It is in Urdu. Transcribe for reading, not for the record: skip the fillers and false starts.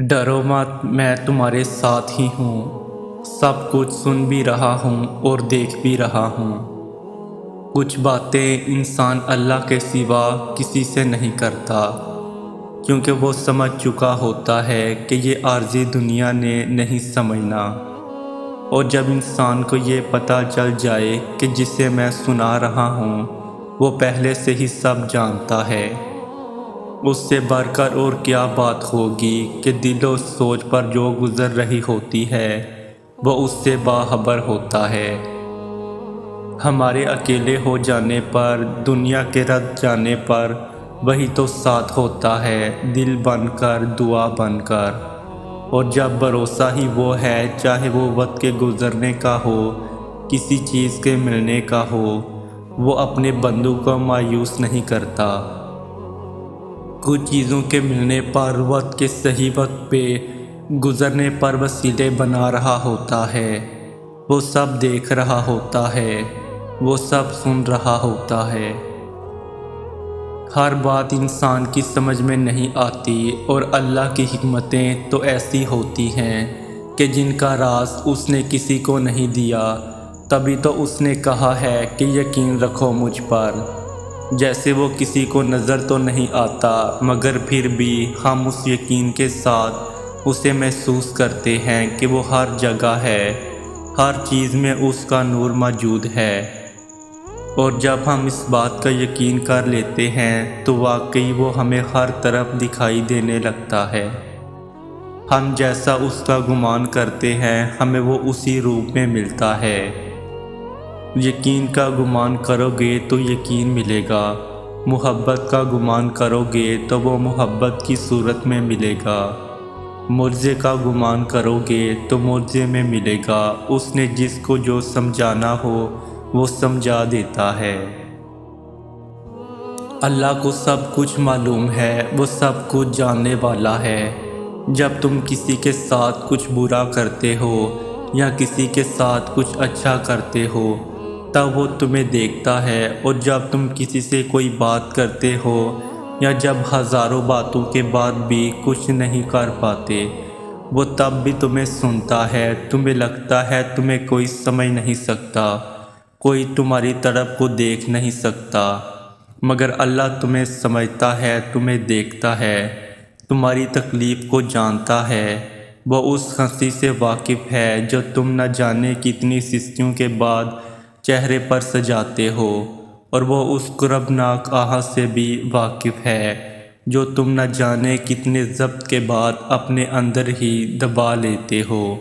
ڈرو مت، میں تمہارے ساتھ ہی ہوں، سب کچھ سن بھی رہا ہوں اور دیکھ بھی رہا ہوں۔ کچھ باتیں انسان اللہ کے سوا کسی سے نہیں کرتا، کیونکہ وہ سمجھ چکا ہوتا ہے کہ یہ عارضی دنیا نے نہیں سمجھنا۔ اور جب انسان کو یہ پتہ چل جائے کہ جسے میں سنا رہا ہوں وہ پہلے سے ہی سب جانتا ہے، اس سے بڑھ کر اور کیا بات ہوگی کہ دل و سوچ پر جو گزر رہی ہوتی ہے وہ اس سے باخبر ہوتا ہے۔ ہمارے اکیلے ہو جانے پر، دنیا کے رت جانے پر وہی تو ساتھ ہوتا ہے، دل بن کر، دعا بن کر۔ اور جب بھروسہ ہی وہ ہے، چاہے وہ وقت کے گزرنے کا ہو، کسی چیز کے ملنے کا ہو، وہ اپنے بندوں کو مایوس نہیں کرتا۔ کچھ چیزوں کے ملنے پر، وقت کے صحیح وقت پہ گزرنے پر وسیلے بنا رہا ہوتا ہے، وہ سب دیکھ رہا ہوتا ہے، وہ سب سن رہا ہوتا ہے۔ ہر بات انسان کی سمجھ میں نہیں آتی، اور اللہ کی حکمتیں تو ایسی ہوتی ہیں کہ جن کا راز اس نے کسی کو نہیں دیا، تبھی تو اس نے کہا ہے کہ یقین رکھو مجھ پر۔ جیسے وہ کسی کو نظر تو نہیں آتا، مگر پھر بھی ہم اس یقین کے ساتھ اسے محسوس کرتے ہیں کہ وہ ہر جگہ ہے، ہر چیز میں اس کا نور موجود ہے۔ اور جب ہم اس بات کا یقین کر لیتے ہیں تو واقعی وہ ہمیں ہر طرف دکھائی دینے لگتا ہے۔ ہم جیسا اس کا گمان کرتے ہیں ہمیں وہ اسی روپ میں ملتا ہے۔ یقین کا گمان کرو گے تو یقین ملے گا، محبت کا گمان کرو گے تو وہ محبت کی صورت میں ملے گا، معجزے کا گمان کرو گے تو معجزے میں ملے گا۔ اس نے جس کو جو سمجھانا ہو وہ سمجھا دیتا ہے۔ اللہ کو سب کچھ معلوم ہے، وہ سب کچھ جاننے والا ہے۔ جب تم کسی کے ساتھ کچھ برا کرتے ہو یا کسی کے ساتھ کچھ اچھا کرتے ہو تب وہ تمہیں دیکھتا ہے، اور جب تم کسی سے کوئی بات کرتے ہو یا جب ہزاروں باتوں کے بعد بھی کچھ نہیں کر پاتے وہ تب بھی تمہیں سنتا ہے۔ تمہیں لگتا ہے تمہیں کوئی سمجھ نہیں سکتا، کوئی تمہاری طرف کو دیکھ نہیں سکتا، مگر اللہ تمہیں سمجھتا ہے، تمہیں دیکھتا ہے، تمہاری تکلیف کو جانتا ہے۔ وہ اس ہنسی سے واقف ہے جو تم نہ جانے کتنی سستیوں کے بعد چہرے پر سجاتے ہو، اور وہ اس کربناک آہ سے بھی واقف ہے جو تم نہ جانے کتنے ضبط کے بعد اپنے اندر ہی دبا لیتے ہو۔